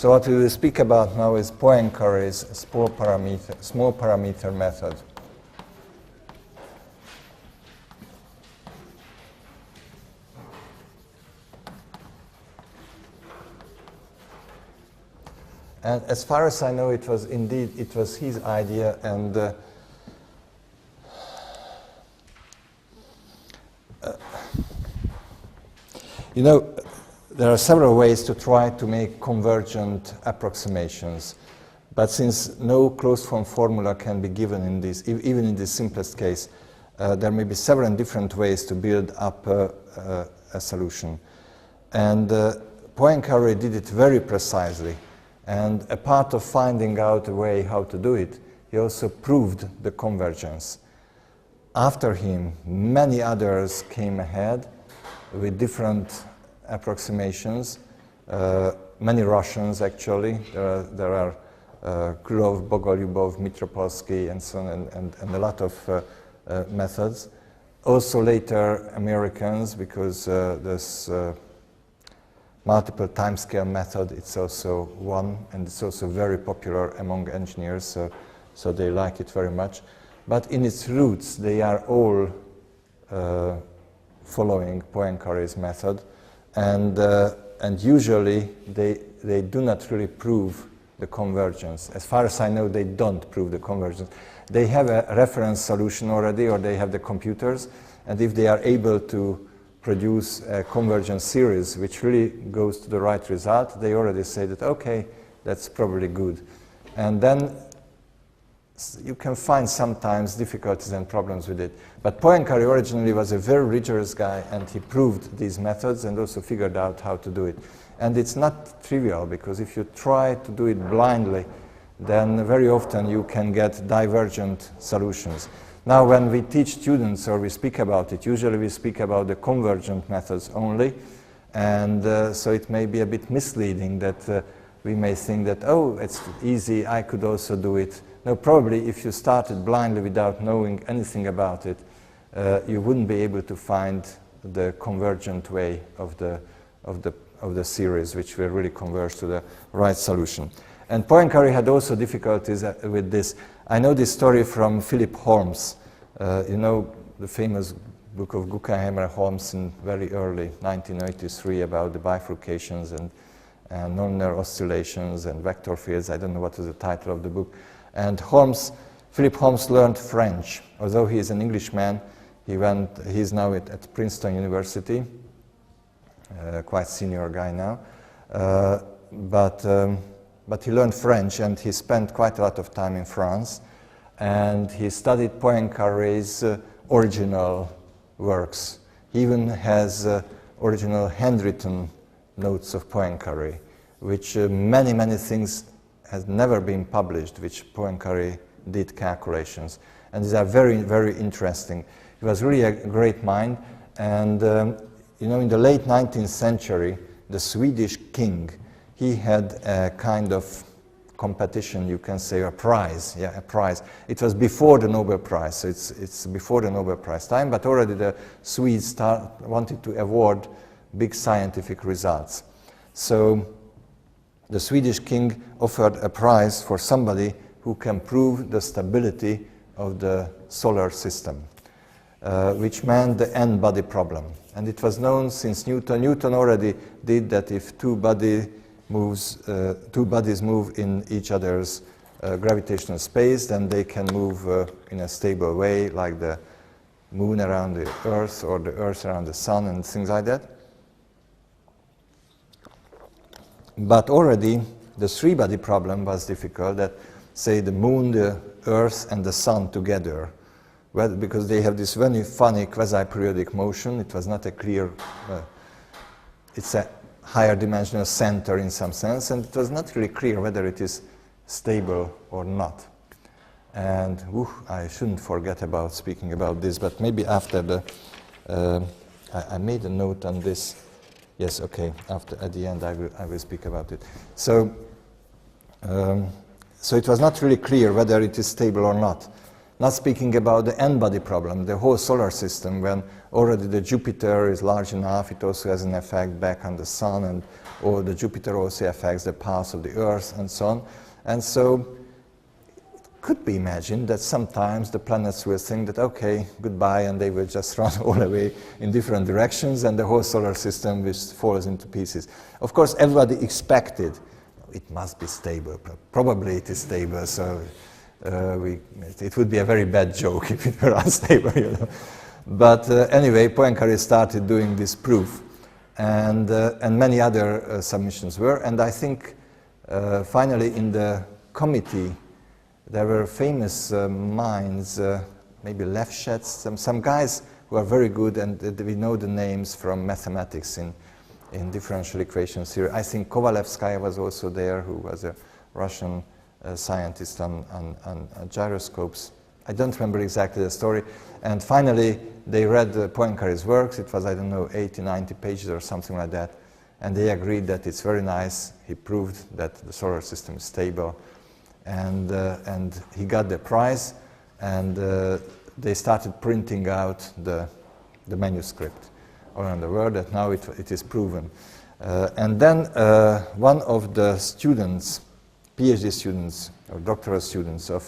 So what we will speak about now is Poincaré's small parameter method. And as far as I know, it was his idea, and you know, there are several ways to try to make convergent approximations, but since no closed form formula can be given in this, even in the simplest case, there may be several different ways to build up a solution. And Poincaré did it very precisely. And a part of finding out a way how to do it, he also proved the convergence. After him, many others came ahead with different approximations. Many Russians, actually. There are Krylov, Bogolyubov, Mitropolsky, and so on, and a lot of methods. Also later Americans, because this multiple timescale method, it's also one, and it's also very popular among engineers, so they like it very much. But in its roots, they are all following Poincaré's method, and usually they do not really prove the convergence. As far as I know, they don't prove the convergence. They have a reference solution already, or they have the computers, and if they are able to produce a convergence series which really goes to the right result, they already say that, okay, that's probably good. And then you can find sometimes difficulties and problems with it. But Poincaré originally was a very rigorous guy, and he proved these methods and also figured out how to do it. And it's not trivial, because if you try to do it blindly, then very often you can get divergent solutions. Now, when we teach students or we speak about it, usually we speak about the convergent methods only, and so it may be a bit misleading that we may think that, oh, it's easy, I could also do it. No, probably if you started blindly without knowing anything about it, you wouldn't be able to find the convergent way of the series, which will really converge to the right solution. And Poincaré had also difficulties with this. I know this story from Philip Holmes. You know the famous book of Guggenheimer-Holmes in very early 1983 about the bifurcations and nonlinear oscillations and vector fields. I don't know what is the title of the book. And Philip Holmes learned French. Although he is an Englishman, he's now at Princeton University, quite senior guy now. But he learned French, and he spent quite a lot of time in France, and he studied Poincaré's original works. He even has original handwritten notes of Poincaré, which many things has never been published, which Poincaré did calculations. And these are very interesting. He was really a great mind, and you know, in the late 19th century, the Swedish king, he had a kind of competition, you can say, a prize. Yeah, a prize. It was before the Nobel Prize, so it's before the Nobel Prize time, but already the Swedes wanted to award big scientific results. So the Swedish king offered a prize for somebody who can prove the stability of the solar system, which meant the n-body problem. And it was known since Newton. Newton already did that if two bodies move in each other's gravitational space, then they can move in a stable way, like the moon around the Earth or the Earth around the sun and things like that. But already the three-body problem was difficult, that, say, the moon, the Earth, and the sun together, well, because they have this very funny quasi-periodic motion. It was not a clear, it's a higher dimensional center in some sense, and it was not really clear whether it is stable or not. And I shouldn't forget about speaking about this, but maybe after the, I made a note on this. Yes, okay, at the end I will speak about it. So, so it was not really clear whether it is stable or not. Not speaking about the n-body problem, the whole solar system, when already the Jupiter is large enough, it also has an effect back on the Sun, and or the Jupiter also affects the path of the Earth, and so on. And so it could be imagined that sometimes the planets will think that, okay, goodbye, and they will just run all the way in different directions, and the whole solar system just falls into pieces. Of course, everybody expected it must be stable. Probably it is stable, so it would be a very bad joke if it were unstable, you know. But anyway, Poincaré started doing this proof, and many other submissions were. And I think finally in the committee there were famous minds, maybe Lefschetz, some guys who are very good, and we know the names from mathematics in differential equations here. I think Kovalevskaya was also there, who was a Russian scientist on gyroscopes. I don't remember exactly the story. And finally, they read Poincaré's works. It was, I don't know, 80, 90 pages or something like that. And they agreed that it's very nice. He proved that the solar system is stable. And he got the prize. And they started printing out the manuscript all around the world, that now it is proven. And then one of the students, PhD students or doctoral students of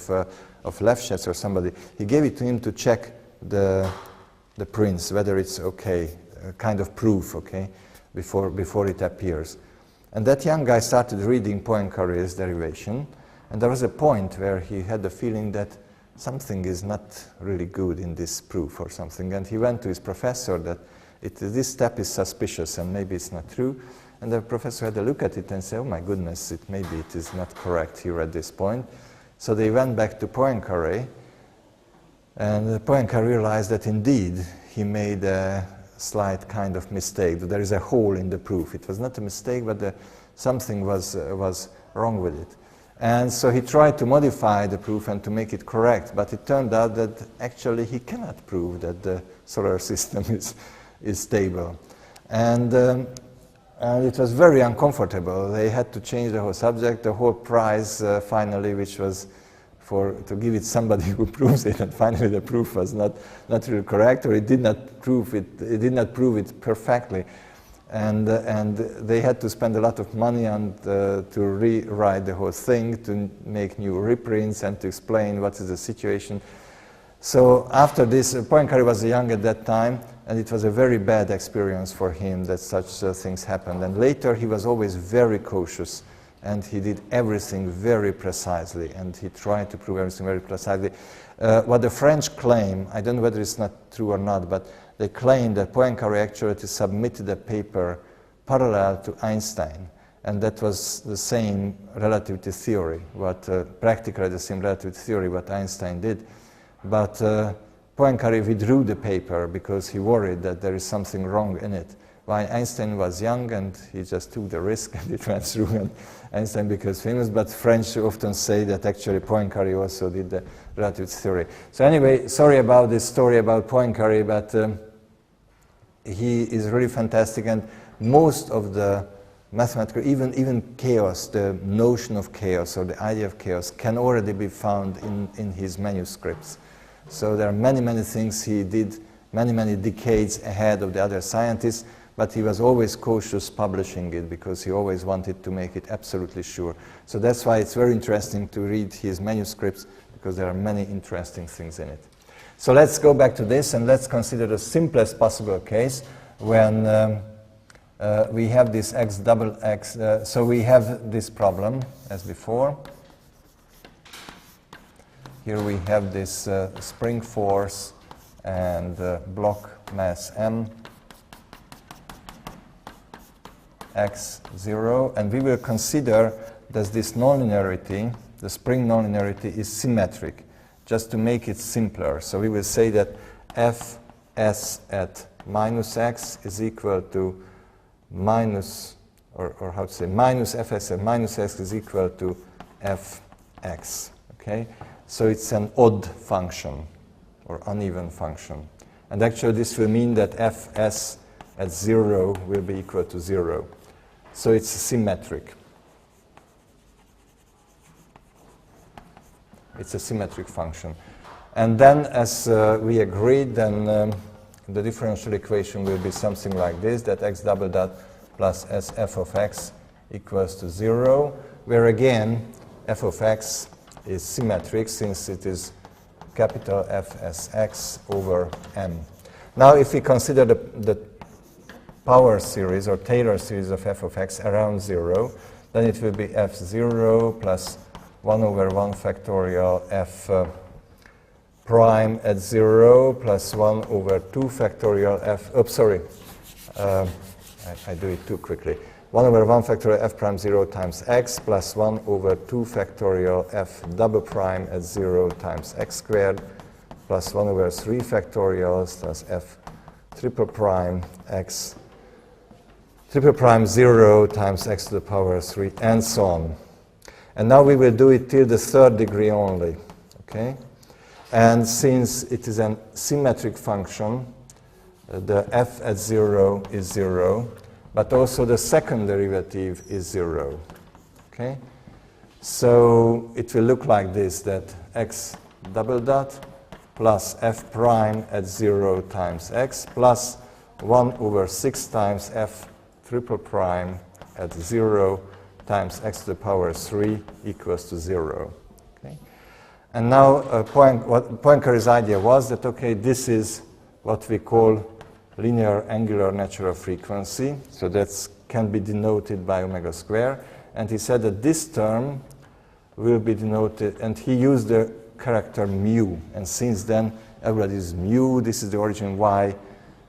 Lefschetz or somebody, he gave it to him to check the prints, whether it's okay, kind of proof, okay, before it appears. And that young guy started reading Poincaré's derivation, and there was a point where he had the feeling that something is not really good in this proof or something, and he went to his professor that this step is suspicious and maybe it's not true. And the professor had a look at it and said, oh my goodness, maybe it is not correct here at this point. So they went back to Poincaré, and Poincaré realized that indeed he made a slight kind of mistake. There is a hole in the proof. It was not a mistake, but something was wrong with it. And so he tried to modify the proof and to make it correct, but it turned out that actually he cannot prove that the solar system is stable. And it was very uncomfortable. They had to change the whole subject, the whole prize finally, which was to give it somebody who proves it, and finally the proof was not really correct, or it did not prove it perfectly. And they had to spend a lot of money to rewrite the whole thing, to make new reprints and to explain what is the situation. So after this, Poincaré was young at that time, and it was a very bad experience for him that such things happened. And later he was always very cautious, and he did everything very precisely, and he tried to prove everything very precisely. What the French claim, I don't know whether it's not true or not, but they claim that Poincaré actually submitted a paper parallel to Einstein, and that was the same relativity theory, practically the same relativity theory what Einstein did. But Poincaré withdrew the paper because he worried that there is something wrong in it. While Einstein was young and he just took the risk and it went through and Einstein became famous, but French often say that actually Poincaré also did the relativity theory. So anyway, sorry about this story about Poincaré, but he is really fantastic, and most of the mathematical, even chaos, the notion of chaos or the idea of chaos can already be found in his manuscripts. So there are many things he did many decades ahead of the other scientists, but he was always cautious publishing it because he always wanted to make it absolutely sure. So that's why it's very interesting to read his manuscripts, because there are many interesting things in it. So let's go back to this and let's consider the simplest possible case when we have this x double x. So we have this problem as before. Here we have this spring force and block mass m, x0, and we will consider that this nonlinearity, the spring nonlinearity, is symmetric, just to make it simpler. So we will say that fs at minus x is equal to minus, or how to say, minus fs at minus x is equal to fx, okay? So it's an odd function, or uneven function. And actually this will mean that fs at 0 will be equal to 0. So it's symmetric. It's a symmetric function. And then, as we agreed, then the differential equation will be something like this, that x double dot plus s f of x equals to 0, where again f of x is symmetric since it is capital F as x over m. Now if we consider the power series or Taylor series of f of x around 0, then it will be f0 plus 1 over 1 factorial f prime at 0 plus 1 over 2 factorial f, I do it too quickly. 1 over 1 factorial f prime 0 times x plus 1 over 2 factorial f double prime at 0 times x squared plus 1 over 3 factorials plus f triple prime x triple prime 0 times x to the power 3 and so on. And now we will do it till the third degree only, okay? And since it is a symmetric function, the f at 0 is 0, but also the second derivative is 0, okay? So it will look like this, that x double dot plus f prime at 0 times x plus 1 over 6 times f triple prime at 0 times x to the power 3 equals to 0. Okay? And now what Poincaré's idea was that, okay, this is what we call linear angular natural frequency, so that can be denoted by omega square, and he said that this term will be denoted, and he used the character mu, and since then everybody is mu, this is the origin why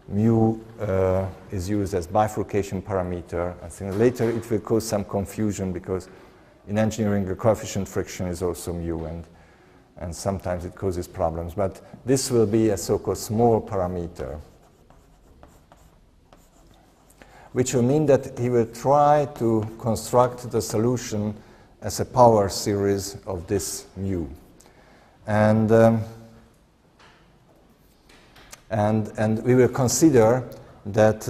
mu is used as bifurcation parameter. I think later it will cause some confusion because in engineering the coefficient friction is also mu, and sometimes it causes problems, but this will be a so-called small parameter, which will mean that he will try to construct the solution as a power series of this mu. And we will consider that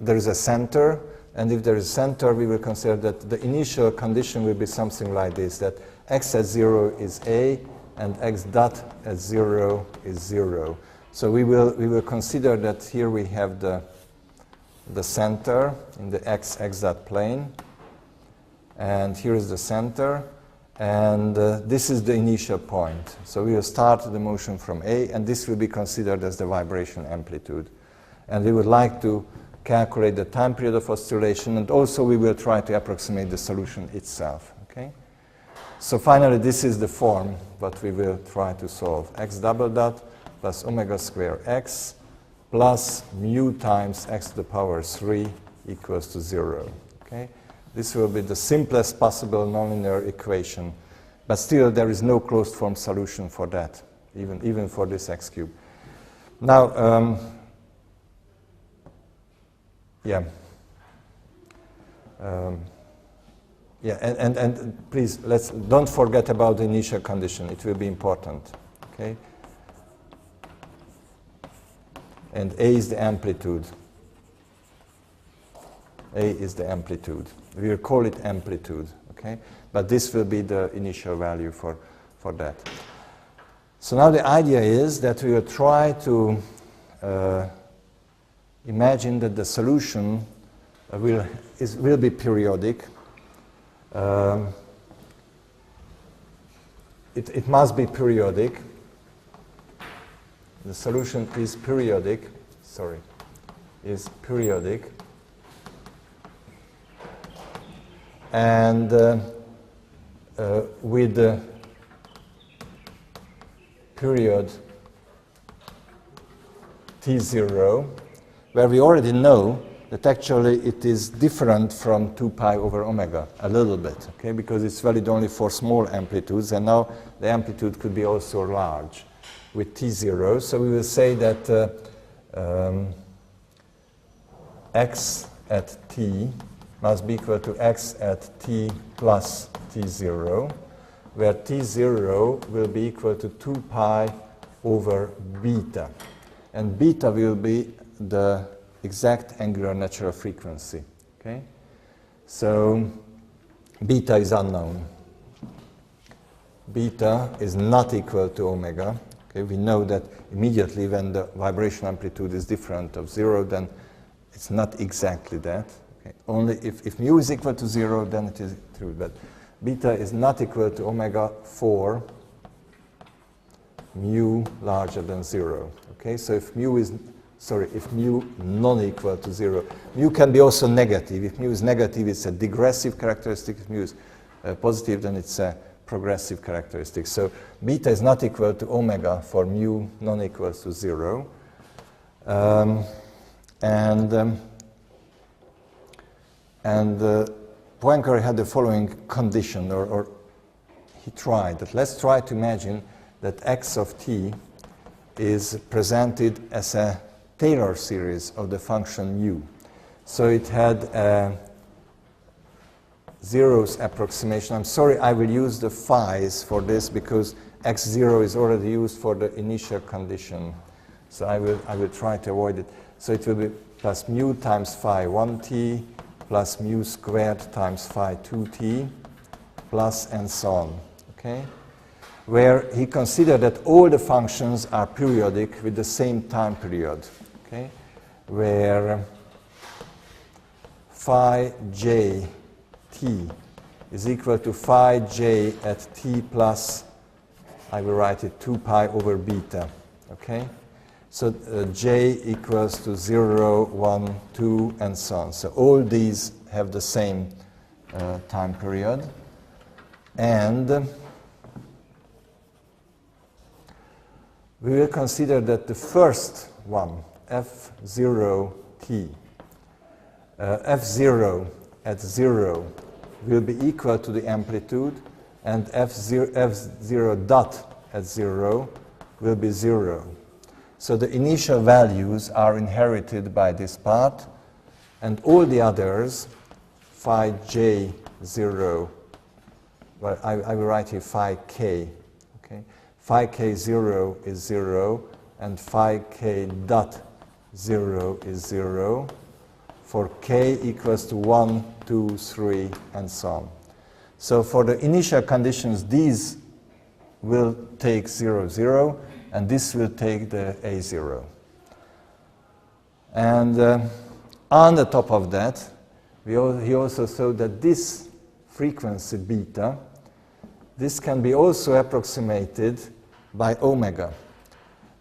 there is a center, and if there is a center, we will consider that the initial condition will be something like this, that x at 0 is a, and x dot at 0 is 0. So we will consider that here we have the center in the x dot plane, and here is the center, and this is the initial point. So we will start the motion from A, and this will be considered as the vibration amplitude. And we would like to calculate the time period of oscillation, and also we will try to approximate the solution itself. Okay? So finally, this is the form that we will try to solve. X double dot plus omega square x plus mu times x to the power 3 equals to 0. Okay? This will be the simplest possible nonlinear equation, but still there is no closed form solution for that, even for this x cube. Now, and please don't forget about the initial condition. It will be important. Okay, and A is the amplitude. A is the amplitude. We will call it amplitude, okay? But this will be the initial value for that. So now the idea is that we will try to imagine that the solution will be periodic. It must be periodic. The solution is periodic. Is periodic. And with the period t0, where we already know that actually it is different from 2 pi over omega a little bit, okay, because it's valid only for small amplitudes, and now the amplitude could be also large with t0. So we will say that x at t must be equal to x at t plus t0, where t0 will be equal to 2 pi over beta. And beta will be the exact angular natural frequency. Okay? So beta is unknown. Beta is not equal to omega. Okay, we know that immediately when the vibration amplitude is different of 0, then it's not exactly that. Okay? Only if mu is equal to 0, then it is true. But beta is not equal to omega for mu larger than 0. Okay, so if mu non-equal to 0, mu can be also negative. If mu is negative, it's a digressive characteristic. If mu is positive, then it's a progressive characteristic. So beta is not equal to omega for mu non-equals to 0. Poincaré had the following condition, or he tried that. Let's try to imagine that x of t is presented as a Taylor series of the function mu. So it had a zeros approximation. I'm sorry, I will use the phi's for this because x0 is already used for the initial condition. So I will try to avoid it. So it will be plus mu times phi 1t plus mu squared times phi 2t plus and so on. Okay? Where he considered that all the functions are periodic with the same time period. Okay? Where phi j t is equal to phi j at t plus, I will write it 2 pi over beta. Okay? So j equals to 0, 1, 2, and so on. So all these have the same time period. And we will consider that the first one, f0t, f0 at 0 will be equal to the amplitude, and f0 dot at 0 will be 0. So the initial values are inherited by this part, and all the others, phi j0, well, I will write here phi k. Okay? Phi k0 is 0, and phi k dot 0 is 0, for k equals to 1, 2, 3, and so on. So for the initial conditions, these will take 0, 0, and this will take the A0. And on the top of that, he also showed that this frequency beta, this can be also approximated by omega.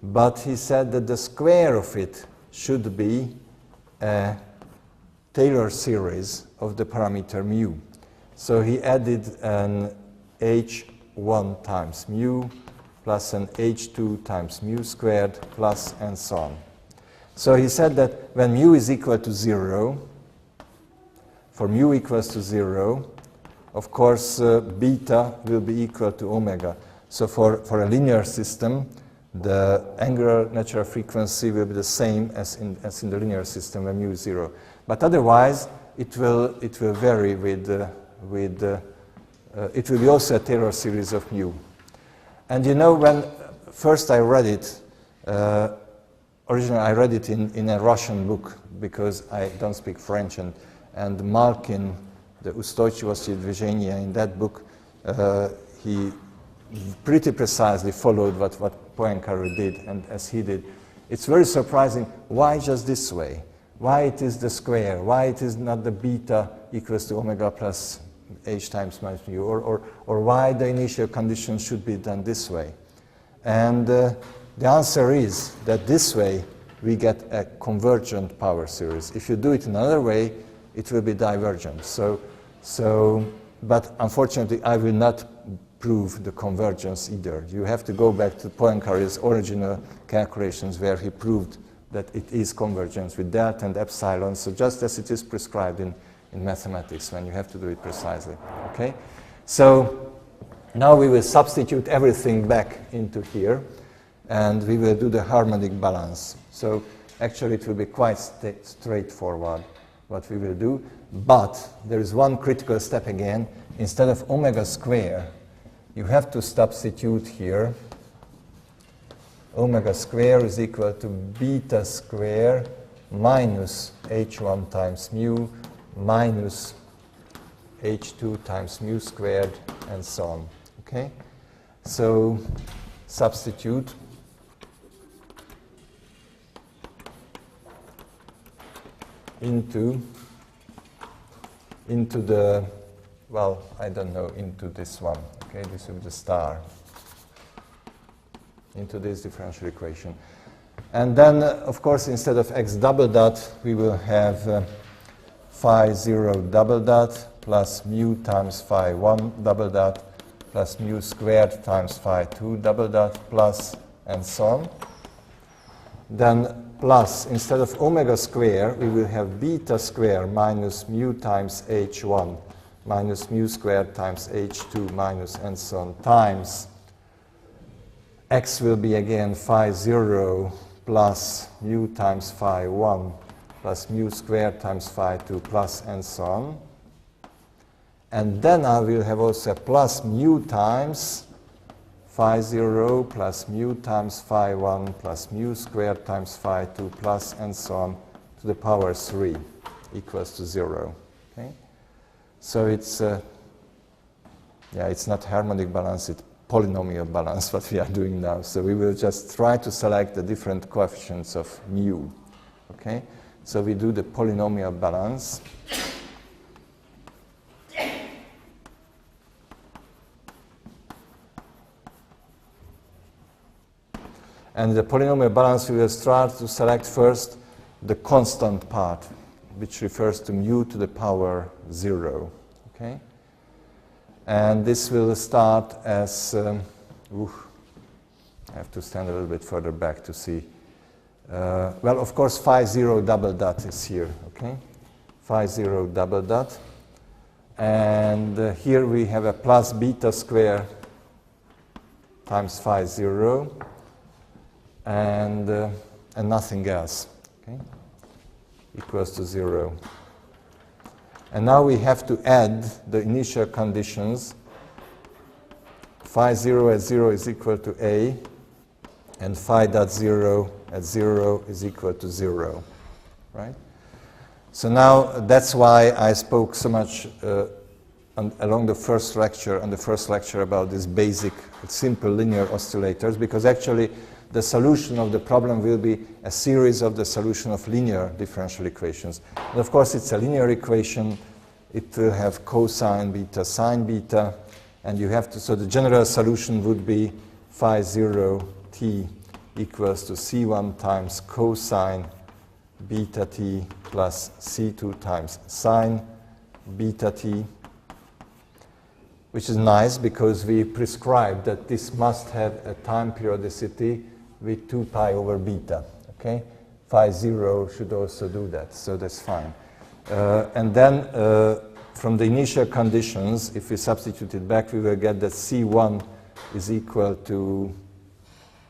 But he said that the square of it should be a Taylor series of the parameter mu. So he added an h1 times mu plus an h2 times mu squared plus and so on. So he said that when mu is equal to 0, for mu equals to 0, of course beta will be equal to omega. So for a linear system, the angular natural frequency will be the same as in the linear system when mu is 0. But otherwise, it will vary with it will be also a Taylor series of mu. And you know, when first I read it, originally I read it in a Russian book because I don't speak French, and Malkin, the Устойчивость движения, in that book, he pretty precisely followed what Poincaré did, and as he did. It's very surprising, why just this way? Why it is the square? Why it is not the beta equals to omega plus h times minus mu? Or why the initial condition should be done this way? And the answer is that this way we get a convergent power series. If you do it another way, it will be divergent. But unfortunately, I will not prove the convergence either. You have to go back to Poincaré's original calculations where he proved that it is convergence with delta and epsilon, so just as it is prescribed in mathematics when you have to do it precisely. Okay? So now we will substitute everything back into here, and we will do the harmonic balance. So actually it will be quite straightforward what we will do, but there is one critical step again. Instead of omega square, you have to substitute here. Omega square is equal to beta square minus h1 times mu minus h2 times mu squared and so on. Okay? So substitute. into the, well, I don't know, into this one. Okay, this will be the star. Into this differential equation. And then, of course, instead of x double dot, we will have phi 0 double dot plus mu times phi 1 double dot plus mu squared times phi 2 double dot plus, and so on. Then plus, instead of omega square, we will have beta square minus mu times h1 minus mu squared times h2 minus, and so on, times x will be again phi 0 plus mu times phi 1 plus mu squared times phi 2 plus, and so on. And then I will have also a plus mu times phi 0 plus mu times phi 1 plus mu squared times phi 2 plus, and so on, to the power 3 equals to 0. Okay? So it's, it's not harmonic balance, it's polynomial balance what we are doing now. So we will just try to select the different coefficients of mu. Okay? So we do the polynomial balance. And the polynomial balance, we will start to select first the constant part, which refers to mu to the power 0. Okay? And this will start as, I have to stand a little bit further back to see. Well, of course, phi 0 double dot is here. Okay? Phi 0 double dot. And here we have a plus beta square times phi 0. And nothing else, okay, equals to 0. And now we have to add the initial conditions. Phi 0 at 0 is equal to A, and phi dot 0 at 0 is equal to 0, right? So now that's why I spoke so much along the first lecture, about these basic, simple linear oscillators, because actually the solution of the problem will be a series of the solution of linear differential equations. And of course, it's a linear equation. It will have cosine beta, sine beta, and you have to, so the general solution would be phi 0 t equals to c1 times cosine beta t plus c2 times sine beta t, which is nice because we prescribed that this must have a time periodicity with 2 pi over beta, okay? Phi 0 should also do that, so that's fine. And then from the initial conditions, if we substitute it back, we will get that C1 is equal to,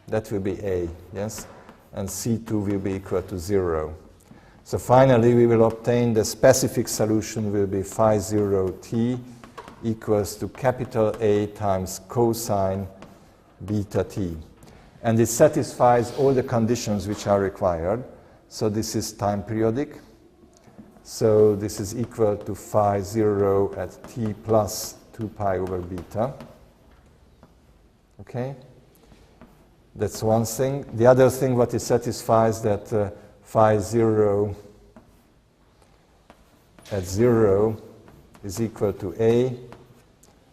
that will be A, yes? And C2 will be equal to 0. So finally, we will obtain the specific solution will be phi 0 t equals to capital A times cosine beta t. And it satisfies all the conditions which are required. So this is time periodic. So this is equal to phi 0 at t plus 2 pi over beta. Okay? That's one thing. The other thing what it satisfies that phi 0 at 0 is equal to A.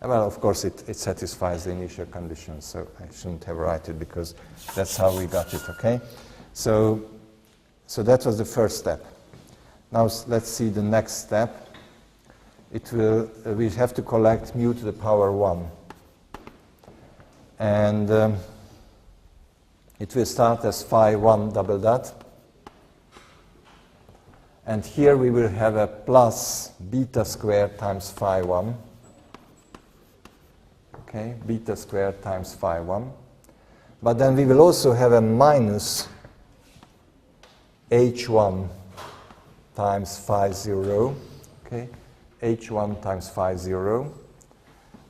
Well, of course, it satisfies the initial conditions, so I shouldn't have written it because that's how we got it, okay? So that was the first step. Now let's see the next step. It will, we have to collect mu to the power 1. And it will start as phi 1 double dot. And here we will have a plus beta squared times phi 1. Okay, beta squared times phi 1. But then we will also have a minus h1 times phi 0. Okay, h1 times phi 0.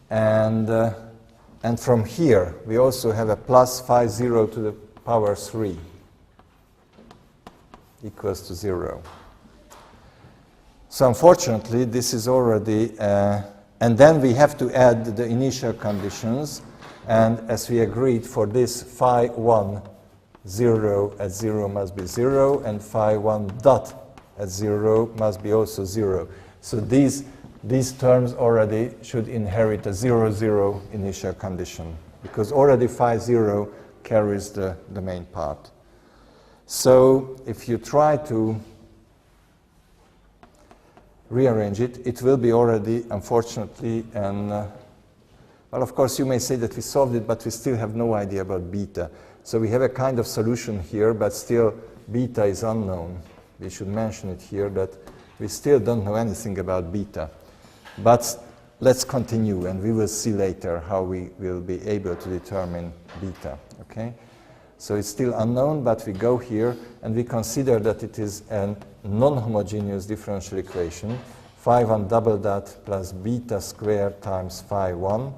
And from here, we also have a plus phi 0 to the power 3 equals to 0. So unfortunately, this is already, and then we have to add the initial conditions. And as we agreed, for this phi 1, 0 at 0 must be 0, and phi 1 dot at 0 must be also 0. So these terms already should inherit a 0, 0 initial condition, because already phi 0 carries the main part. So if you try to rearrange it, it will be already, unfortunately, and well, of course, you may say that we solved it, but we still have no idea about beta. So we have a kind of solution here, but still beta is unknown. We should mention it here that we still don't know anything about beta. But let's continue, and we will see later how we will be able to determine beta. Okay? So it's still unknown, but we go here, and we consider that it is a non-homogeneous differential equation, phi 1 double dot plus beta squared times phi 1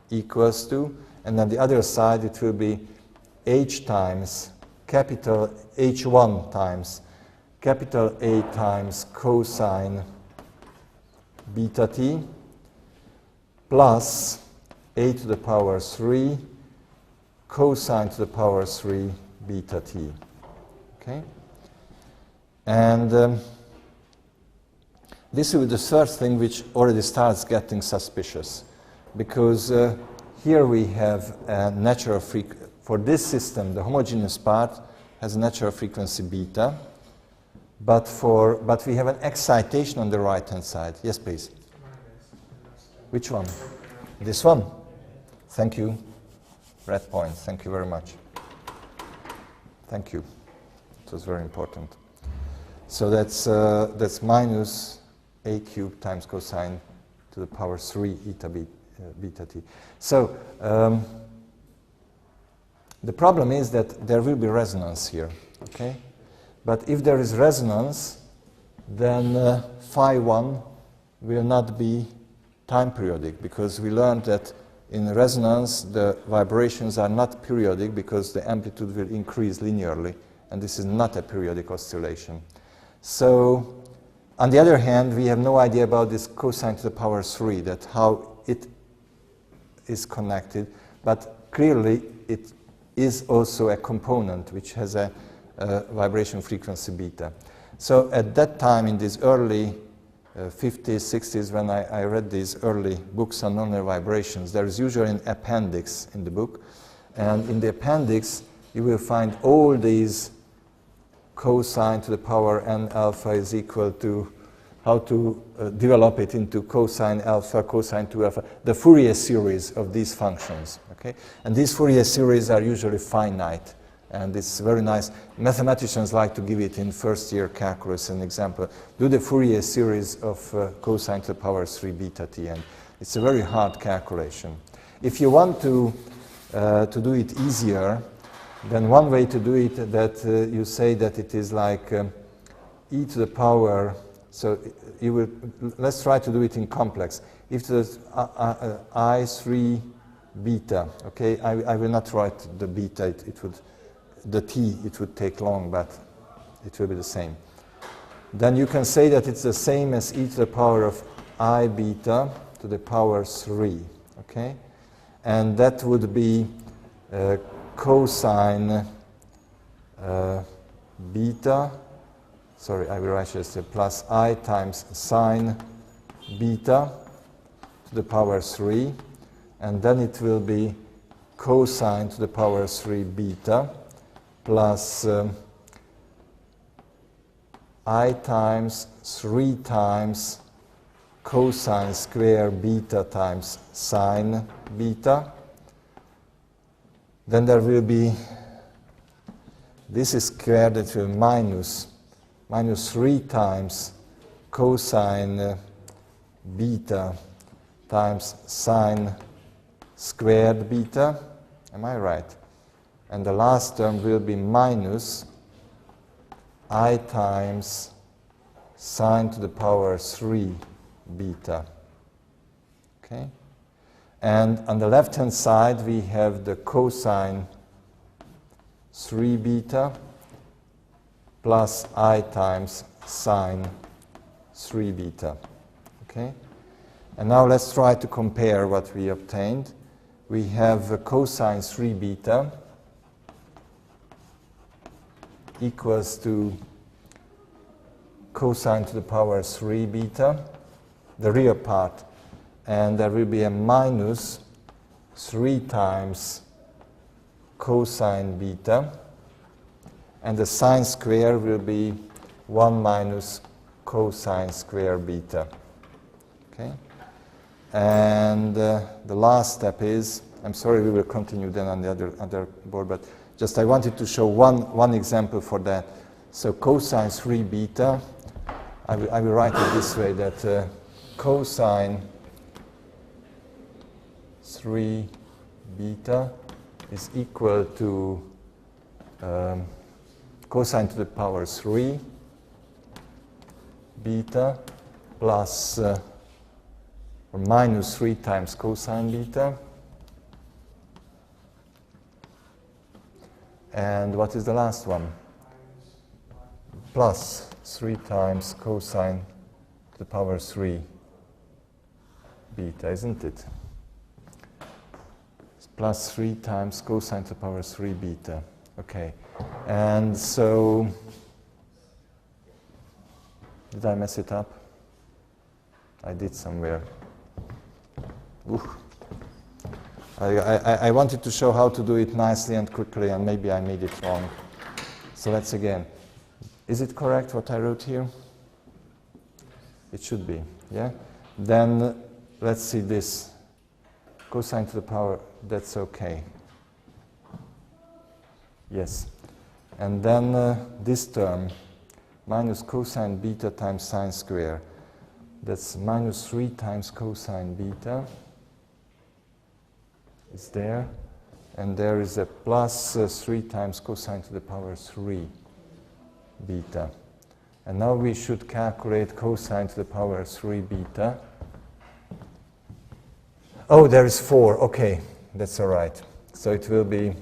equals to, and on the other side it will be h times capital h1 times capital A times cosine beta t plus a to the power 3 cosine to the power 3 beta t. Okay? And this will be the third thing which already starts getting suspicious, because here we have a natural frequency. For this system, the homogeneous part has a natural frequency beta, but we have an excitation on the right-hand side. Yes, please. Which one? This one? Thank you. Red point. Thank you very much. Thank you. It was very important. So that's minus a cubed times cosine to the power 3 eta beta t. So the problem is that there will be resonance here, okay? But if there is resonance, then phi 1 will not be time periodic, because we learned that in resonance the vibrations are not periodic because the amplitude will increase linearly, and this is not a periodic oscillation. So on the other hand, we have no idea about this cosine to the power 3, that how it is connected, but clearly it is also a component which has a vibration frequency beta. So at that time, in these early 50s, 60s, when I read these early books on nonlinear vibrations, there is usually an appendix in the book, and in the appendix you will find all these cosine to the power n alpha is equal to how to develop it into cosine alpha, cosine 2 alpha, the Fourier series of these functions. Okay? And these Fourier series are usually finite, and it's very nice. Mathematicians like to give it in first-year calculus, an example. Do the Fourier series of cosine to the power 3 beta t, and it's a very hard calculation. If you want to do it easier, then one way to do it that you say that it is like e to the power. So you will, let's try to do it in complex. If there's I3 beta, okay, I will not write the beta, the t, it would take long, but it will be the same. Then you can say that it's the same as e to the power of I beta to the power 3, okay? And that would be cosine beta. Sorry, I will write just plus I times sine beta to the power 3, and then it will be cosine to the power 3 beta plus I times 3 times cosine square beta times sine beta. Then there will be, this is squared, it will minus 3 times cosine beta times sine squared beta. Am I right? And the last term will be minus I times sine to the power 3 beta. Okay? And on the left-hand side, we have the cosine 3 beta plus I times sine 3 beta. Okay? And now let's try to compare what we obtained. We have cosine 3 beta equals to cosine to the power 3 beta, the real part, and there will be a minus 3 times cosine beta, and the sine square will be 1 minus cosine square beta. Okay? And the last step is, I'm sorry, we will continue then on the other board, but just I wanted to show one example for that. So cosine 3 beta, I will write it this way, that cosine 3 beta is equal to cosine to the power 3 beta plus or minus 3 times cosine beta. And what is the last one? Plus 3 times cosine to the power 3 beta, isn't it? It's plus 3 times cosine to the power 3 beta. Okay. And so, did I mess it up? I did somewhere. Oof. I wanted to show how to do it nicely and quickly, and maybe I made it wrong. So let's again. Is it correct what I wrote here? It should be, yeah? Then let's see this. Cosine to the power, that's okay. Yes. And then this term, minus cosine beta times sine square. That's minus 3 times cosine beta. Is there. And there is a plus 3 times cosine to the power 3 beta. And now we should calculate cosine to the power 3 beta. Oh, there is 4. Okay, that's all right. So it will be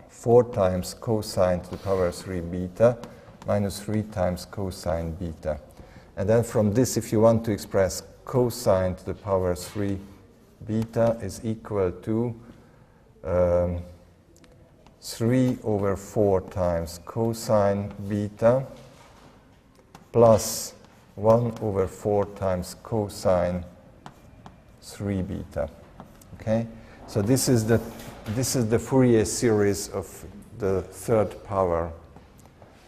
4 times cosine to the power 3 beta minus 3 times cosine beta. And then from this, if you want to express cosine to the power 3 beta is equal to 3 over 4 times cosine beta plus 1 over 4 times cosine 3 beta. Okay? So this is the Fourier series of the third power.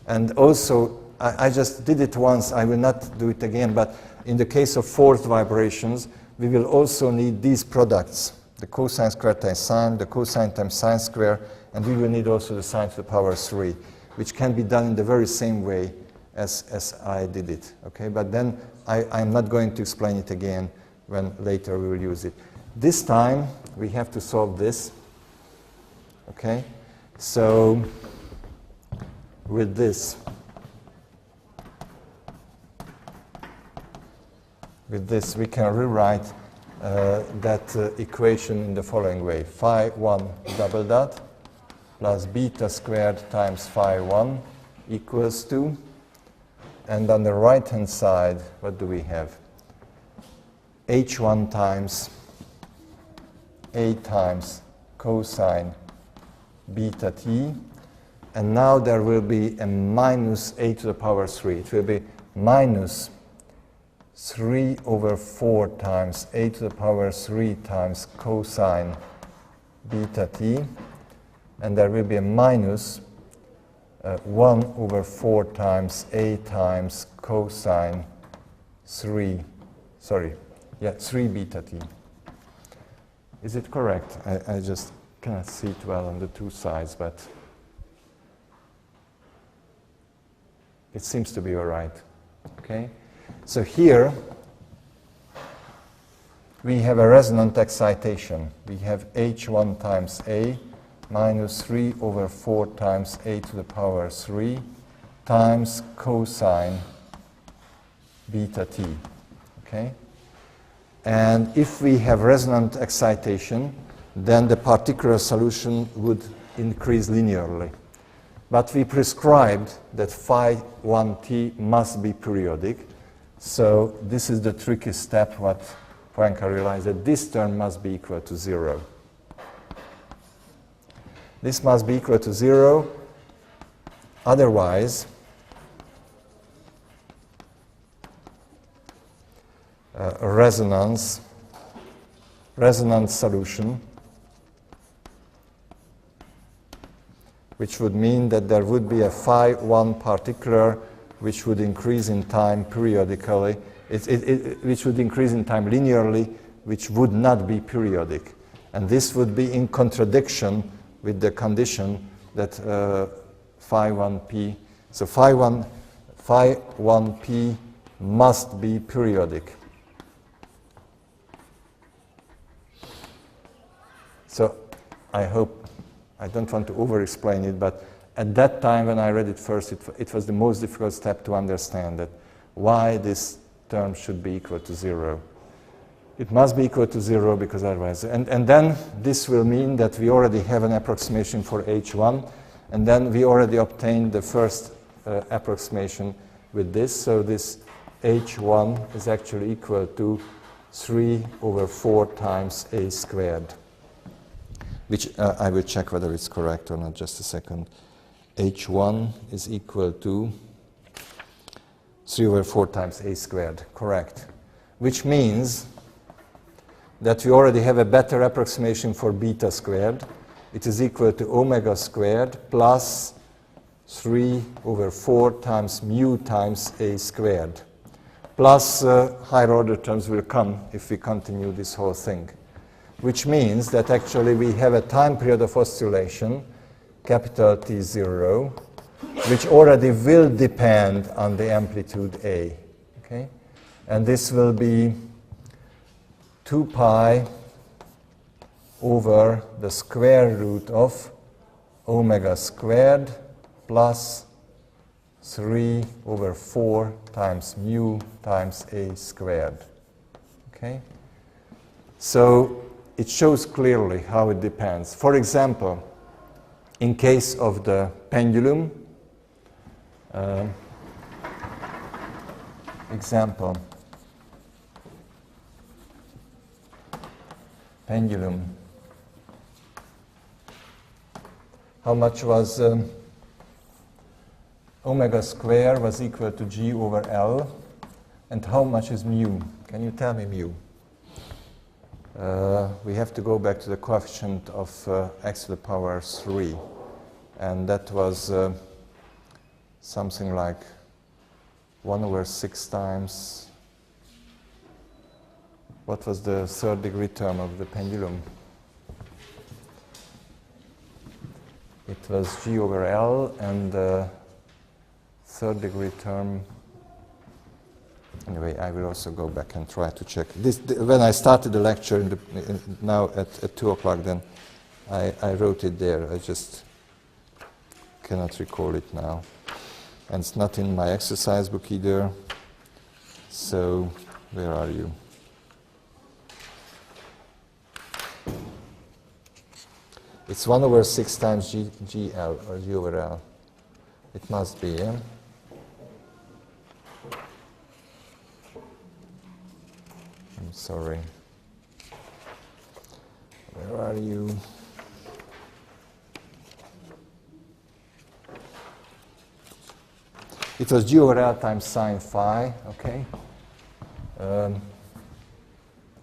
And also, I just did it once, I will not do it again, but in the case of fourth vibrations, we will also need these products, the cosine square times sine, the cosine times sine square, and we will need also the sine to the power 3, which can be done in the very same way as I did it. Okay? But then I'm not going to explain it again when later we will use it. This time, we have to solve this. Okay? So, with this, we can rewrite that equation in the following way. Phi 1 double dot plus beta squared times phi 1 equals to, and on the right-hand side, what do we have? H1 times A times cosine beta t, and now there will be a minus a to the power 3. It will be minus 3 over 4 times a to the power 3 times cosine beta t, and there will be a minus 1 over 4 times a times cosine 3 beta t. Is it correct? I just cannot see it well on the two sides, but it seems to be all right. Okay? So here we have a resonant excitation. We have H1 times A minus 3 over 4 times a to the power 3 times cosine beta t. Okay? And if we have resonant excitation, then the particular solution would increase linearly. But we prescribed that phi 1t must be periodic. So this is the tricky step what Poincaré realized, that this term must be equal to 0. This must be equal to 0. Otherwise, resonance solution, which would mean that there would be a phi 1 particular which would increase in time periodically, which would increase in time linearly, which would not be periodic. And this would be in contradiction with the condition that phi 1p, so phi 1p must be periodic. So I hope, I don't want to over-explain it, but at that time when I read it first, it was the most difficult step to understand that why this term should be equal to 0. It must be equal to 0 because otherwise, and then this will mean that we already have an approximation for H1, and then we already obtained the first approximation with this, so this H1 is actually equal to 3 over 4 times A squared, which I will check whether it's correct or not, just a second. H1 is equal to 3 over 4 times A squared, correct, which means that we already have a better approximation for beta squared. It is equal to omega squared plus 3 over 4 times mu times A squared. Plus higher order terms will come if we continue this whole thing. Which means that actually we have a time period of oscillation, capital T0, which already will depend on the amplitude A. Okay? And this will be 2 pi over the square root of omega squared plus 3 over 4 times mu times A squared. Okay? So it shows clearly how it depends. For example, in case of the pendulum, pendulum. How much was omega square was equal to G over L, and how much is mu? Can you tell me mu? We have to go back to the coefficient of x to the power 3, and that was something like 1 over 6 times. What was the third degree term of the pendulum? It was G over L, and the third degree term. Anyway, I will also go back and try to check. When I started the lecture now at 2 o'clock, then I wrote it there. I just cannot recall it now. And it's not in my exercise book either. So, where are you? It's 1 over 6 times GL, or G over L. It must be, yeah? I'm sorry. Where are you? It was G over L times sine phi, okay?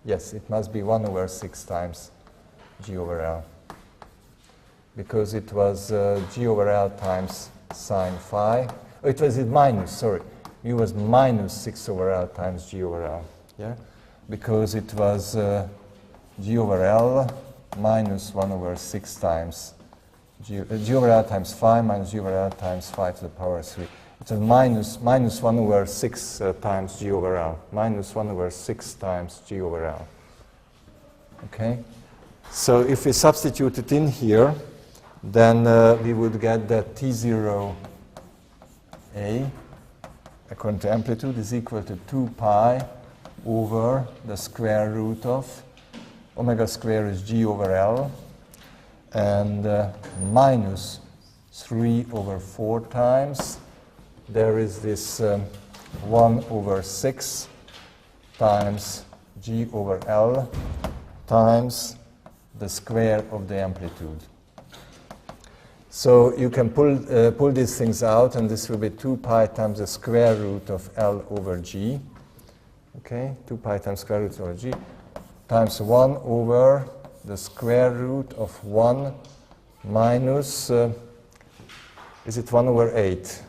Yes, it must be 1 over 6 times G over L. Because it was G over L times sine phi. Oh, it was minus, sorry. It was minus 6 over L times G over L. Yeah? Because it was G over L minus 1 over 6 times G over L times phi minus G over L times phi to the power 3. It's a minus 1 over 6 times G over L. Minus 1 over 6 times G over L. Okay? So if we substitute it in here, then we would get that T0A, according to amplitude, is equal to 2 pi over the square root of omega square is G over L, and minus 3 over 4 times. There is this 1 over 6 times G over L times the square of the amplitude. So you can pull these things out, and this will be 2 pi times the square root of L over G. okay, 2 pi times square root over g, times 1 over the square root of 1 minus, is it 1 over 8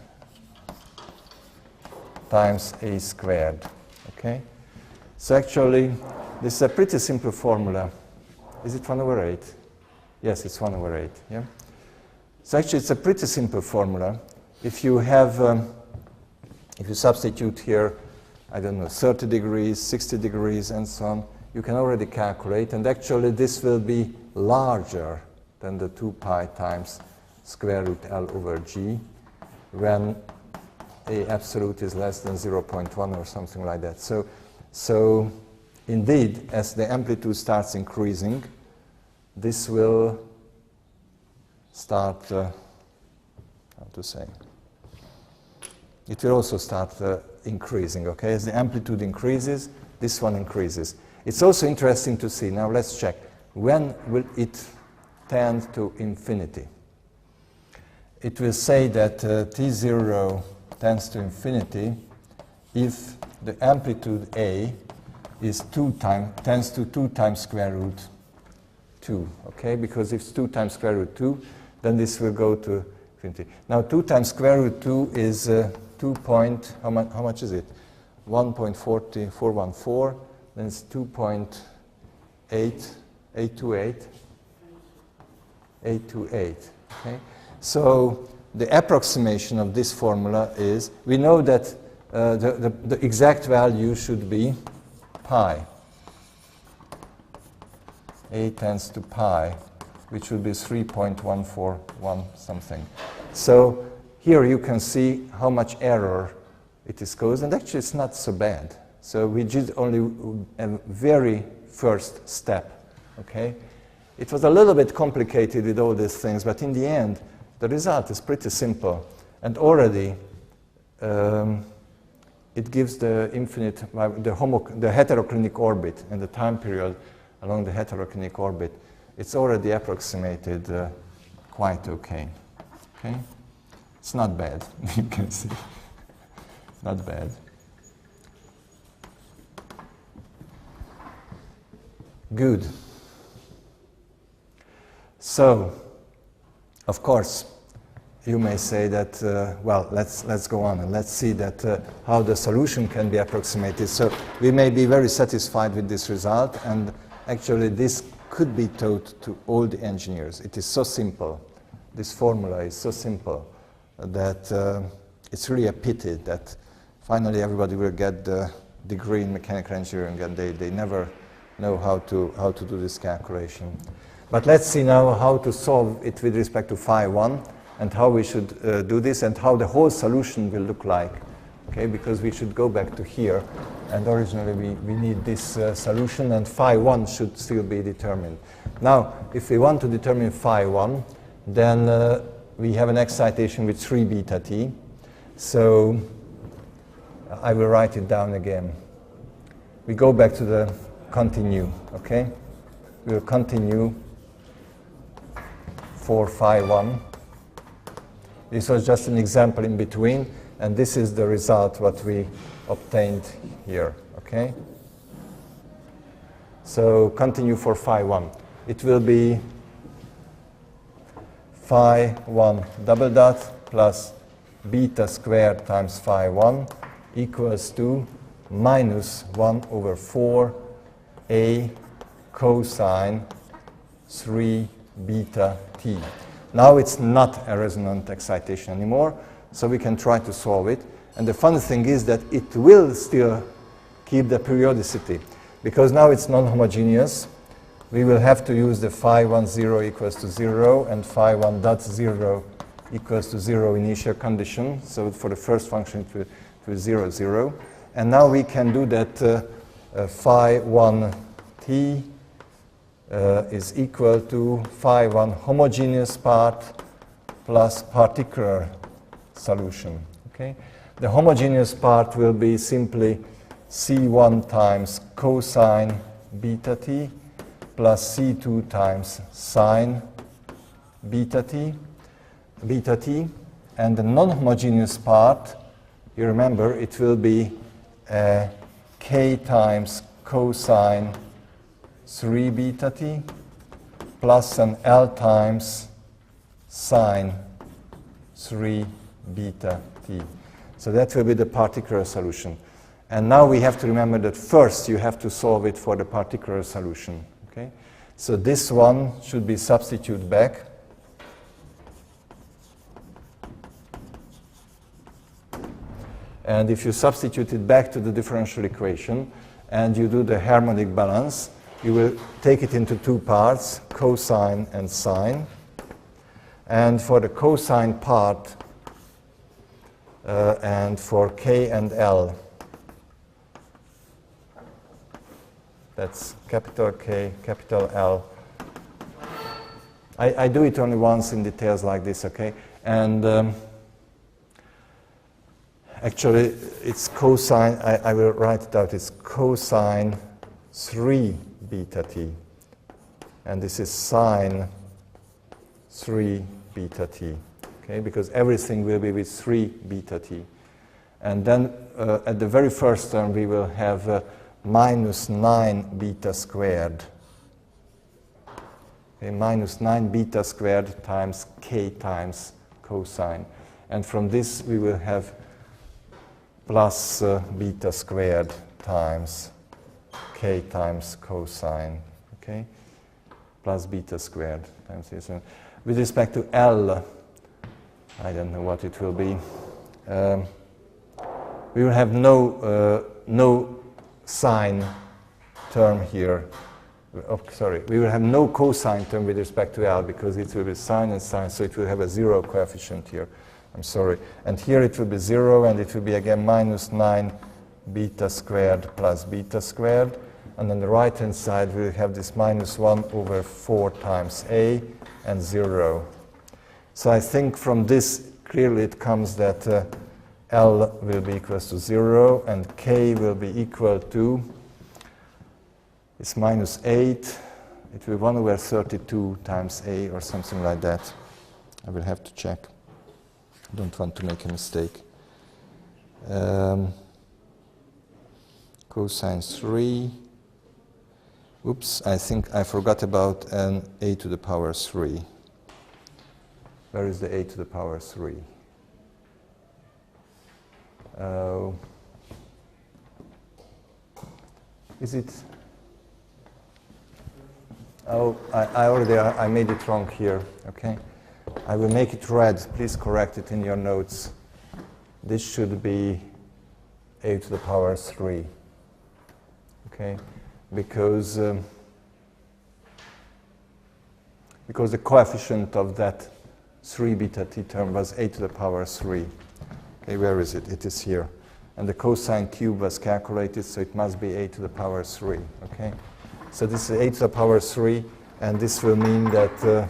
times a squared, okay? So actually, this is a pretty simple formula. Is it 1 over 8? Yes, it's 1 over 8, yeah? So actually, it's a pretty simple formula. If you have, if you substitute here, I don't know, 30 degrees, 60 degrees, and so on, you can already calculate, and actually this will be larger than the 2 pi times square root L over G when A absolute is less than 0.1 or something like that. So indeed, as the amplitude starts increasing, this will start, how to say, it will also start increasing, okay? As the amplitude increases, this one increases. It's also interesting to see, now let's check, when will it tend to infinity? It will say that T0 tends to infinity if the amplitude A is tends to 2 times square root 2, okay? Because if it's 2 times square root 2, then this will go to infinity. Now 2 times square root 2 is 2 point, how much is it? 1.414, then it's 2.828, okay? So the approximation of this formula is, we know that the exact value should be pi. A tends to pi, which would be 3.141 something. So here you can see how much error it is caused, and actually it's not so bad. So we did only a very first step, okay? It was a little bit complicated with all these things, but in the end, the result is pretty simple. And already, it gives the infinite, the heteroclinic orbit and the time period along the heteroclinic orbit. It's already approximated quite okay. Okay? It's not bad, you can see. It's not bad. Good. So, of course, you may say that, well, let's go on and let's see that how the solution can be approximated. So we may be very satisfied with this result, and actually this could be taught to all the engineers. It is so simple. This formula is so simple that it's really a pity that finally everybody will get the degree in mechanical engineering and they never know how to do this calculation. But let's see now how to solve it with respect to phi 1 and how we should do this and how the whole solution will look like. Okay, because we should go back to here, and originally we need this solution, and phi 1 should still be determined. Now, if we want to determine phi 1, then we have an excitation with 3 beta t. So I will write it down again. We go back to the continue, okay? We will continue for phi 1. This was just an example in between, and this is the result what we obtained here, okay? So continue for phi 1. It will be phi 1 double dot plus beta squared times phi 1 equals to minus 1 over 4 a cosine 3 beta t. Now it's not a resonant excitation anymore, so we can try to solve it. And the funny thing is that it will still keep the periodicity, because now it's non-homogeneous. We will have to use the phi 1 0 equals to 0 and phi 1 dot 0 equals to 0 initial condition. So for the first function it will 0, 0. And now we can do that phi 1 t is equal to phi 1 homogeneous part plus particular solution. Okay? The homogeneous part will be simply C1 times cosine beta t plus C2 times sine beta t, and the non-homogeneous part, you remember, it will be k times cosine 3 beta t plus an L times sine 3 beta t. So that will be the particular solution. And now we have to remember that first you have to solve it for the particular solution. Okay? So this one should be substituted back. And if you substitute it back to the differential equation and you do the harmonic balance, you will take it into two parts, cosine and sine. And for the cosine part, and for k and L, that's capital K, capital L. I do it only once in details like this, okay? And actually, it's cosine, I will write it out, it's cosine 3 beta t. And this is sine 3 beta t, okay? Because everything will be with 3 beta t. And then at the very first term, we will have minus 9 beta squared. Okay, minus 9 beta squared times k times cosine. And from this, we will have plus beta squared times k times cosine, okay? Plus beta squared times this. With respect to L, I don't know what it will be. We will have no sine term here. Oh, sorry, we will have no cosine term with respect to L because it will be sine and sine, so it will have a zero coefficient here. I'm sorry. And here it will be 0, and it will be again minus 9 beta squared plus beta squared. And on the right-hand side, we'll have this minus 1 over 4 times a and 0. So I think from this, clearly it comes that L will be equal to 0, and k will be equal to, it's minus 8. It will be 1 over 32 times a or something like that. I will have to check. I don't want to make a mistake. Cosine 3. Oops, I think I forgot about an a to the power 3. Where is the a to the power 3? Is it? Oh, I made it wrong here, okay? I will make it red. Please correct it in your notes. This should be a to the power 3, okay? Because the coefficient of that 3 beta t term was a to the power 3. Okay, where is it? It is here. And the cosine cube was calculated, so it must be a to the power 3, okay? So this is a to the power 3, and this will mean that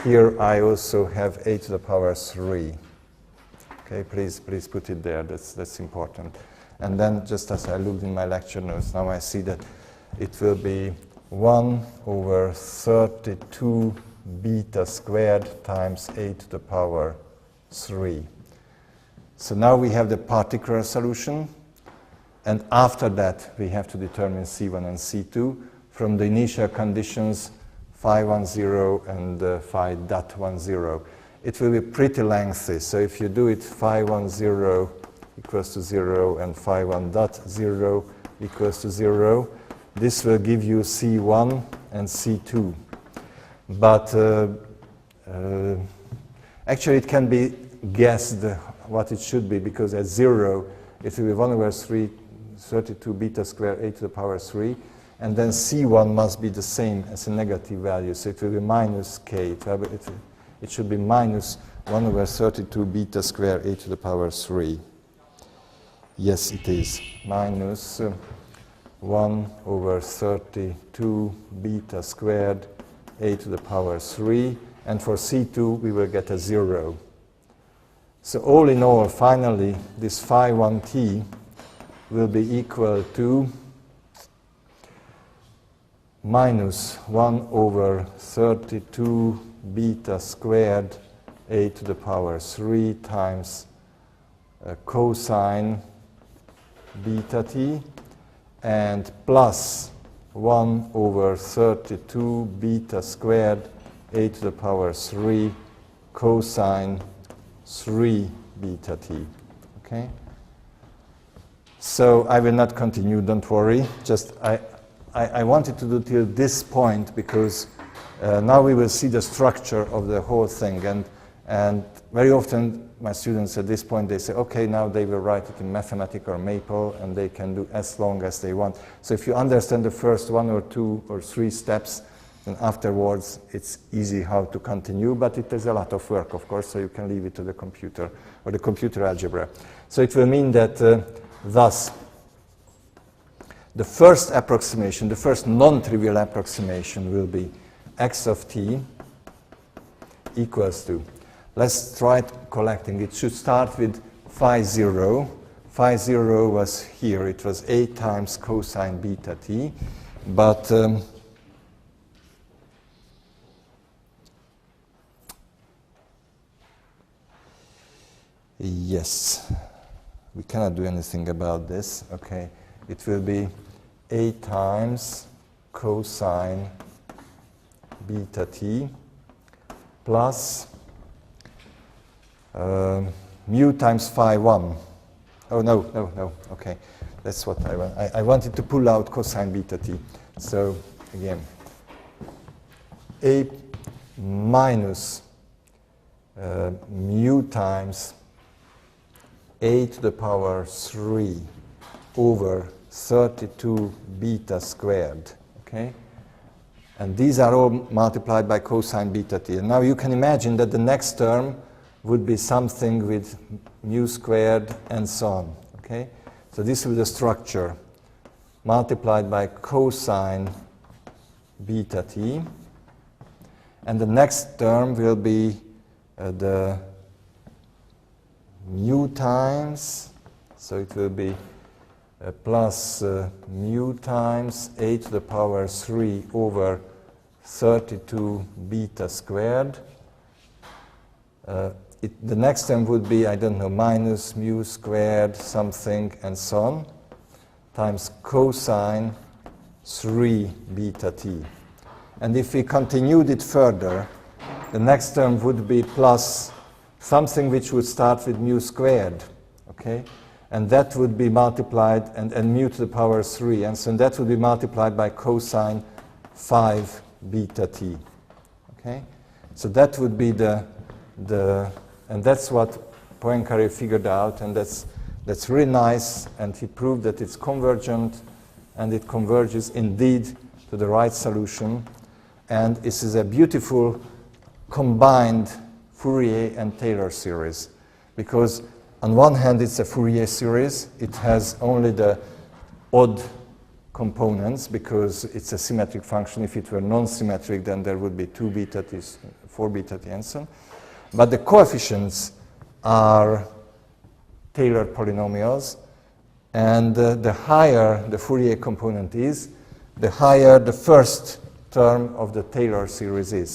here I also have a to the power 3. Okay, please put it there. That's important. And then, just as I looked in my lecture notes, now I see that it will be 1 over 32 beta squared times a to the power 3. So now we have the particular solution, and after that we have to determine C1 and C2 from the initial conditions phi 10 and phi dot 10. It will be pretty lengthy, so if you do it phi 10 equals to 0 and phi 1 dot 0 equals to 0, this will give you C1 and C2. But actually it can be guessed what it should be, because at 0 it will be 1 over 32 beta squared a to the power 3, and then C1 must be the same as a negative value, so it will be minus k. It should be minus 1 over 32 beta squared a to the power 3. Yes, it is. Minus 1 over 32 beta squared a to the power 3, and for C2 we will get a 0. So all in all, finally, this phi 1t will be equal to minus 1 over 32 beta squared a to the power 3 times cosine beta t. and plus 1 over 32 beta squared a to the power 3 cosine 3 beta t. Okay? So I will not continue, don't worry. Just I wanted to do till this point because now we will see the structure of the whole thing. And very often my students at this point, they say, okay, now they will write it in mathematical or maple and they can do as long as they want. So if you understand the first 1 or 2 or 3 steps, then afterwards it's easy how to continue, but it is a lot of work, of course, so you can leave it to the computer or the computer algebra. So it will mean that thus the first approximation, the first non-trivial approximation will be x of t equals to, let's try collecting. It should start with phi 0. Phi 0 was here. It was a times cosine beta t. But yes, we cannot do anything about this. Okay, it will be a times cosine beta t plus mu times phi 1. Oh, no, okay. That's what I want. I wanted to pull out cosine beta t. So, again, a minus mu times a to the power 3 over 32 beta squared, okay? And these are all multiplied by cosine beta t. And now you can imagine that the next term would be something with mu squared and so on, okay? So this will be the structure multiplied by cosine beta t. And the next term will be the mu times, so it will be plus mu times a to the power 3 over 32 beta squared. The next term would be, I don't know, minus mu squared something and so on, times cosine 3 beta t. And if we continued it further, the next term would be plus something which would start with mu squared, okay? And that would be multiplied, and mu to the power 3, and so that would be multiplied by cosine 5 beta t, okay? So that would be and that's what Poincaré figured out, and that's really nice, and he proved that it's convergent, and it converges indeed to the right solution, and this is a beautiful combined Fourier and Taylor series, because on one hand it's a Fourier series, it has only the odd components because it's a symmetric function. If it were non-symmetric, then there would be 2 beta t, 4 beta t, and so on. But the coefficients are Taylor polynomials, and the higher the Fourier component is, the higher the first term of the Taylor series is.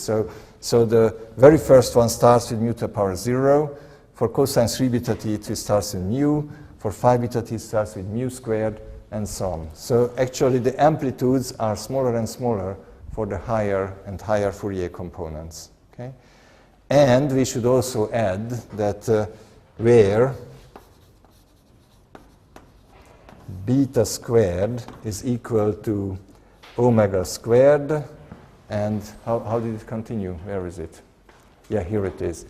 So the very first one starts with mu to the power 0. For cosine 3 beta t, it starts with mu. For 5 beta t, it starts with mu squared, and so on. So actually, the amplitudes are smaller and smaller for the higher and higher Fourier components. Okay? And we should also add that where beta squared is equal to omega squared, and how did it continue? Where is it? Yeah, here it is.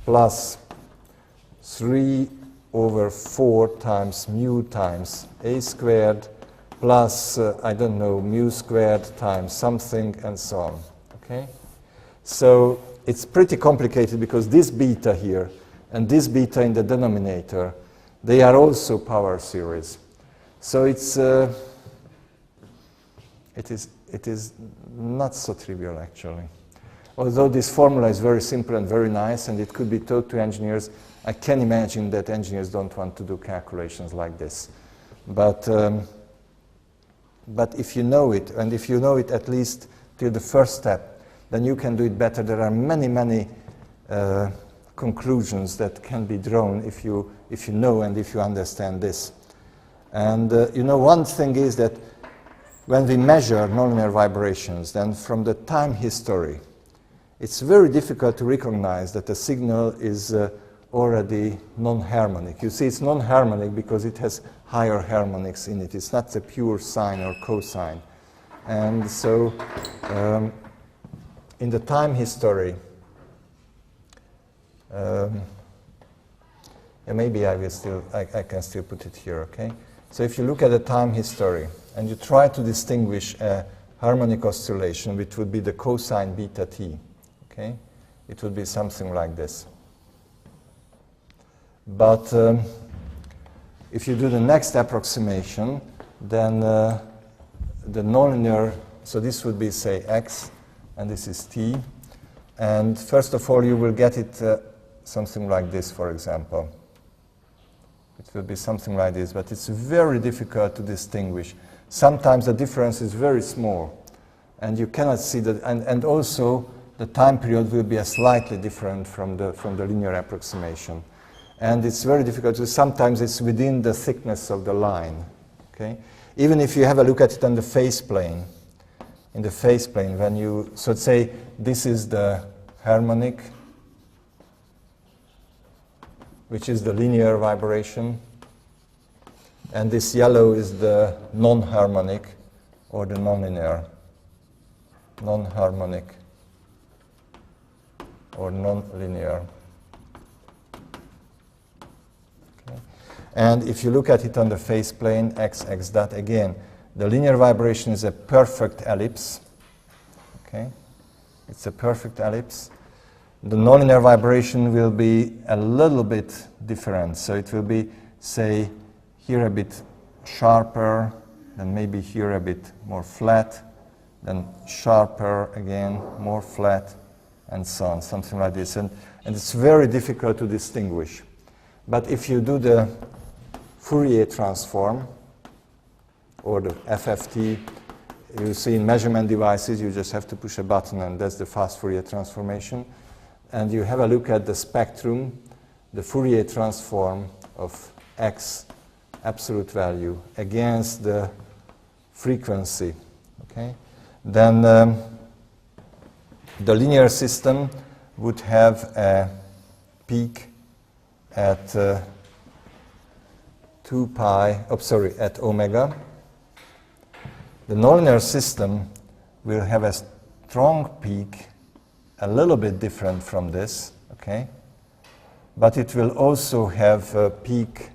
Plus 3 over 4 times mu times a squared plus, I don't know, mu squared times something and so on. Okay? So it's pretty complicated because this beta here and this beta in the denominator, they are also power series. So it is not so trivial actually. Although this formula is very simple and very nice and it could be taught to engineers, I can imagine that engineers don't want to do calculations like this. But if you know it, and if you know it at least till the first step, then you can do it better. There are many, many conclusions that can be drawn if you know and if you understand this. And you know, one thing is that when we measure nonlinear vibrations, then from the time history, it's very difficult to recognize that the signal is already non-harmonic. You see, it's non-harmonic because it has higher harmonics in it. It's not a pure sine or cosine. And so, in the time history, and maybe I can still put it here, okay? So if you look at the time history, and you try to distinguish a harmonic oscillation, which would be the cosine beta t, okay? It would be something like this. But if you do the next approximation, then the nonlinear, so this would be, say, x, and this is t. And first of all, you will get it something like this, for example. It will be something like this, but it's very difficult to distinguish. Sometimes the difference is very small, and you cannot see that. And also, the time period will be slightly different from the linear approximation. And it's very difficult to, sometimes it's within the thickness of the line, okay? Even if you have a look at it on the phase plane, in the phase plane, when you, so say this is the harmonic, which is the linear vibration, and this yellow is the non-harmonic, or the nonlinear, non-harmonic, or non-linear. Okay. And if you look at it on the phase plane, x dot, again, the linear vibration is a perfect ellipse. Okay, it's a perfect ellipse. The nonlinear vibration will be a little bit different. So it will be, say, here a bit sharper, then maybe here a bit more flat, then sharper again, more flat, and so on, something like this. And it's very difficult to distinguish. But if you do the Fourier transform, or the FFT, you see in measurement devices, you just have to push a button, and that's the fast Fourier transformation. And you have a look at the spectrum, the Fourier transform of x absolute value against the frequency, okay? Then the linear system would have a peak at 2 pi, at omega. The nonlinear system will have a strong peak, a little bit different from this, okay? But it will also have a peak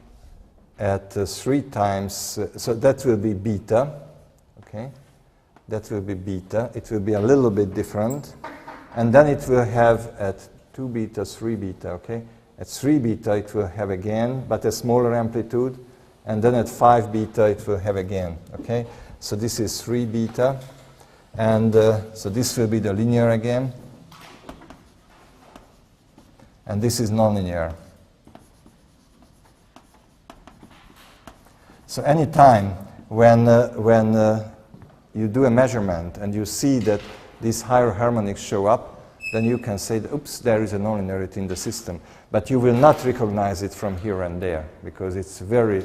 at 3 times, so that will be beta, okay? That will be beta. It will be a little bit different. And then it will have at 2 beta, 3 beta, okay? At 3 beta it will have again, but a smaller amplitude. And then at 5 beta it will have again, okay? So this is 3 beta. And so this will be the linear again. And this is nonlinear. So any time when you do a measurement and you see that these higher harmonics show up, then you can say, oops, there is a nonlinearity in the system. But you will not recognize it from here and there, because it's very,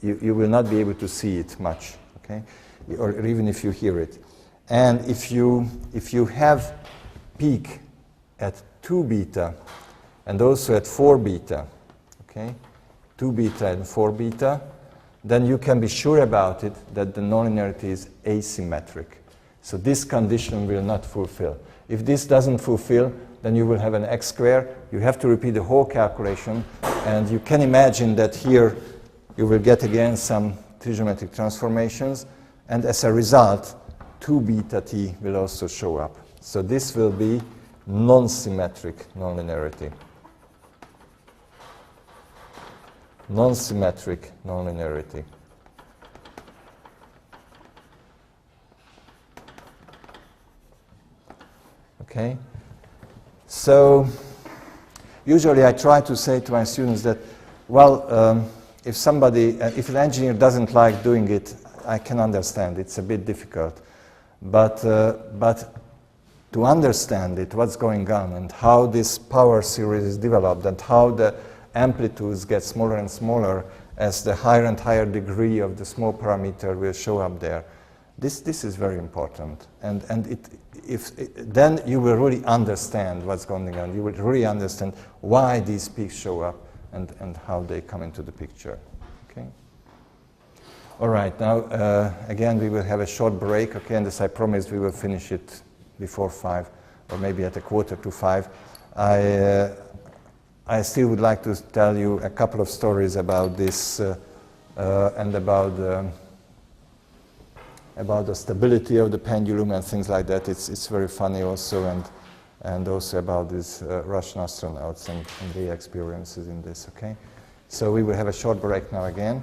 you will not be able to see it much, okay? Or even if you hear it. And if you have peak at 2 beta and also at 4 beta, okay? 2 beta and 4 beta, then you can be sure about it that the nonlinearity is asymmetric. So this condition will not fulfill. If this doesn't fulfill, then you will have an x square. You have to repeat the whole calculation, and you can imagine that here you will get again some trigonometric transformations, and as a result, 2 beta t will also show up. So this will be non-symmetric nonlinearity. Non-symmetric nonlinearity. Okay? So usually I try to say to my students that, well, if an engineer doesn't like doing it, I can understand. It's a bit difficult. But to understand it, what's going on, and how this power series is developed, and how the amplitudes get smaller and smaller as the higher and higher degree of the small parameter will show up there. This is very important, and then you will really understand what's going on. You will really understand why these peaks show up and how they come into the picture. Okay. All right. Now again, we will have a short break. Okay, and as I promised, we will finish it before 5, or maybe at 4:45. I still would like to tell you a couple of stories about this and about the stability of the pendulum and things like that. It's very funny also, and also about these Russian astronauts and their experiences in this. Okay, so we will have a short break now again.